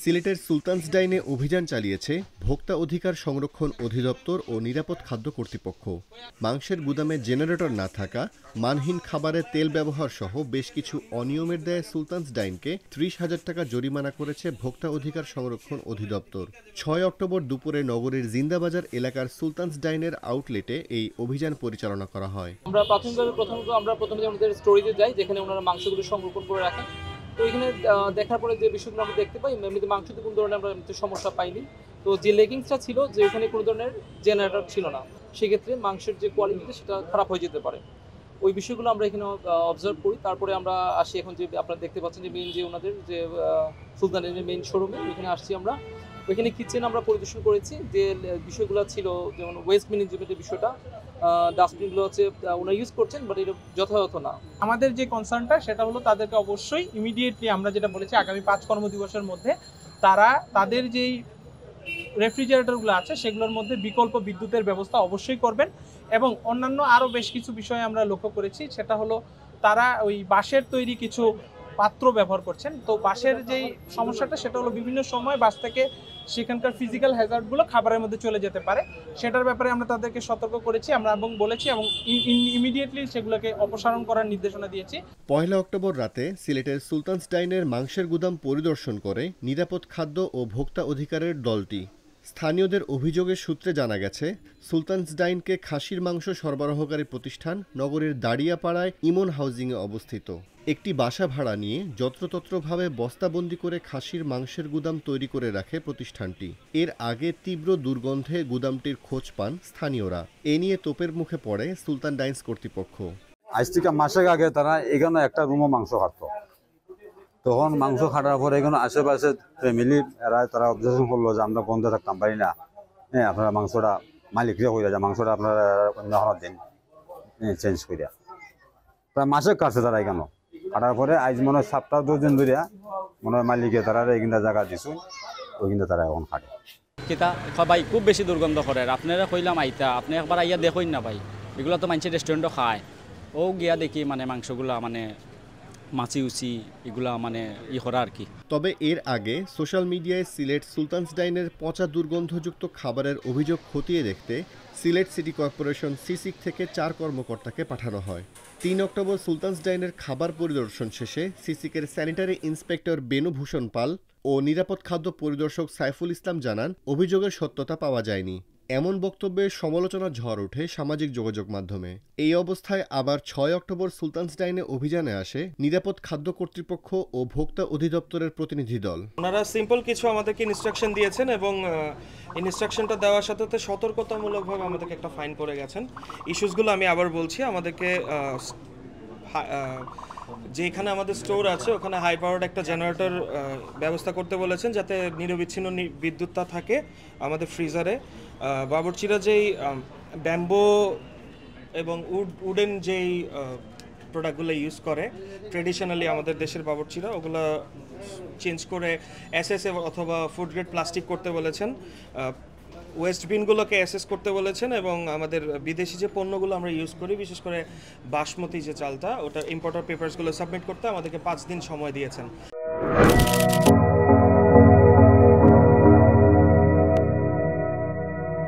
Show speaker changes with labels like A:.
A: সিলেটের সুলতানসডাইনে অভিযান চালিয়েছে ভোক্তা অধিকার সংরক্ষণ অধিদপ্তর ও নিরাপদ খাদ্য কর্তৃপক্ষ। মাংসের গুদামে জেনারেটর না থাকা, মানহীন খাবারে তেল ব্যবহার সহ বেশ কিছু অনিয়মের দায়ে সুলতানসডাইনকে ৩০,০০০ টাকা জরিমানা করেছে ভোক্তা অধিকার সংরক্ষণ অধিদপ্তর। ৬ অক্টোবর দুপুরে নগরীর জিন্দাবাজার এলাকার সুলতানসডাইনের আউটলেটে এই অভিযান পরিচালনা করা হয়।
B: আমরা প্রথমে আমাদের স্টোরেজে যাই, যেখানে ওনারা মাংসগুলো সংরক্ষণ করে রাখেন। তো এখানে দেখার পরে যে বিষয়গুলো আমরা দেখতে পাই, এমনিতে মাংসতে কোনো ধরনের আমরা সমস্যা পাইনি। তো যে লেগিংসটা ছিল, যে ওখানে কোনো ধরনের জেনারেটর ছিল না, সেক্ষেত্রে মাংসের যে কোয়ালিটি সেটা খারাপ হয়ে যেতে পারে। ওই বিষয়গুলো আমরা এখানে অবজার্ভ করি। তারপরে আমরা আসি এখন যে আপনারা দেখতে পাচ্ছেন যে মেইন যে ওনাদের যে সুলতানের মেইন শোরুমে, ওইখানে আসছি আমরা। ওইখানে কিচেন আমরা পরিদর্শন করেছি। যে বিষয়গুলো ছিল, যেমন ওয়েস্ট ম্যানেজমেন্টের বিষয়টা, ডাস্টবিনগুলো হচ্ছে ওনারা ইউজ করছেন, বাট এটা যথাযথ না।
C: আমাদের যে কনসার্নটা সেটা হলো তাদেরকে অবশ্যই ইমিডিয়েটলি, আমরা যেটা বলেছি, আগামী 5 কর্মদিবসের মধ্যে তারা তাদের যেই রেফ্রিজারেটরগুলো আছে সেগুলোর মধ্যে বিকল্প বিদ্যুতের ব্যবস্থা অবশ্যই করবেন। এবং অন্যান্য আরও বেশ কিছু বিষয় আমরা লক্ষ্য করেছি, সেটা হলো তারা ওই বাঁশের তৈরি কিছু পাত্র ব্যবহার করছেন। তো বাঁশের যেই সমস্যাটা, সেটা হলো বিভিন্ন সময় বাস থেকে সেখানকার ফিজিক্যাল হ্যাজার্ডগুলো খাবারের মধ্যে চলে যেতে পারে। সেটার ব্যাপারে আমরা তাদেরকে সতর্ক করেছি এবং বলেছি, এবং ইমিডিয়েটলি সেগুলোকে অপসারণ করার নির্দেশনা দিয়েছি।
A: ১ অক্টোবর রাতে সিলেটের সুলতানসডাইনের মাংসের গুদাম পরিদর্শন করে নিরাপদ খাদ্য ও ভোক্তা অধিকারের দলটি। স্থানীয়দের অভিযোগের সূত্রে জানা গেছে, সুলতানসডাইনকে খাসির মাংস সরবরাহকারী প্রতিষ্ঠান নগরের দাঁড়িয়াপাড়ায় ইমন হাউজিংয়ে অবস্থিত। একটি বাসা ভাড়া নিয়ে যত্রতত্রভাবে বস্তাবন্দি করে খাসির মাংসের গুদাম তৈরি করে রাখে প্রতিষ্ঠানটি। এর আগে তীব্র দুর্গন্ধে গুদামটির খোঁজ পান স্থানীয়রা। এ নিয়ে তোপের মুখে পড়ে সুলতান ডাইন্স কর্তৃপক্ষ।
D: আজ থেকে মাসের আগে তারা এখানে একটা রুমও মাংস খাটত। তখন মাংস খাটার পরে এখানে আশেপাশে ফ্যামিলি তারা অবজেকশন করলো যে আমরা বন্ধ থাকতাম পারি না, হ্যাঁ আপনারা মাংসটা মালিকরা কইরা যে মাংসটা আপনারা অন্য দিন চেঞ্জ করিয়া। প্রায় মাসে কাটছে তারা এখানে কাটার পরে আজ মনে হয় 7-10 দিন ধরিয়া মনে হয় মালিকে তারা এইখানটা জায়গা দিছো, ওইখানটা তারা এখন খাটে।
E: কিতা ভাই খুব বেশি দুর্গন্ধ করে। আপনারা কইলাম আইতা, আপনি একবার আইয়া দেখুন না ভাই, এগুলো তো মানুষের রেস্টুরেন্টও খায়। ও গিয়া দেখি মানে মাংসগুলা মানে মাছি উচি এগুলা মানে করা আর কি।
A: তবে এর আগে সোশ্যাল মিডিয়ায় সিলেট সুলতানসডাইনের পচা দুর্গন্ধযুক্ত খাবারের অভিযোগ খতিয়ে দেখতে সিলেট সিটি কর্পোরেশন সিসিক থেকে 4 কর্মকর্তাকে পাঠানো হয়। 3 অক্টোবর সুলতানসডাইনের খাবার পরিদর্শন শেষে সিসিকের স্যানিটারি ইন্সপেক্টর বেনুভূষণ পাল ও নিরাপদ খাদ্য পরিদর্শক সাইফুল ইসলাম জানান, অভিযোগের সত্যতা পাওয়া যায়নি। এমন বক্তব্যে সমালোচনার ঝড় ওঠে সামাজিক যোগাযোগ মাধ্যমে। এই অবস্থায় আবার 6 অক্টোবর সুলতানসডাইনে অভিযানে আসে নিরাপদ খাদ্য কর্তৃপক্ষ ও ভোক্তা অধিদপ্তরের প্রতিনিধি দল।
F: ওনারা সিম্পল কিছু আমাদেরকে ইনস্ট্রাকশন দিয়েছেন এবং ইনস্ট্রাকশনটা দেওয়ার সাথে সাথে সতর্কতামূলকভাবে আমাদেরকে একটা ফাইন করে গেছেন। ইস্যুসগুলো আমি আবার বলছি, আমাদেরকে যেখানে আমাদের স্টোর আছে ওখানে হাই পাওয়ার্ড একটা জেনারেটর ব্যবস্থা করতে বলেছেন, যাতে নিরবিচ্ছিন্ন বিদ্যুৎটা থাকে আমাদের ফ্রিজারে। বাবুর্চিরা যেই ব্যাম্বো এবং উডেন যেই প্রোডাক্টগুলো ইউজ করে ট্রেডিশনালি আমাদের দেশের বাবুর্চিরা, ওগুলো চেঞ্জ করে এসএসএ অথবা ফুড গ্রেড প্লাস্টিক করতে বলেছেন। ওয়েস্ট বিনগুলোকে অ্যাসেস করতে বলেছেন এবং আমাদের বিদেশি যে পণ্যগুলো আমরা ইউজ করি, বিশেষ করে বাসমতি যে চালটা, ওটা ইম্পোর্টার পেপারসগুলো সাবমিট করতে আমাদেরকে 5 দিন সময় দিয়েছেন।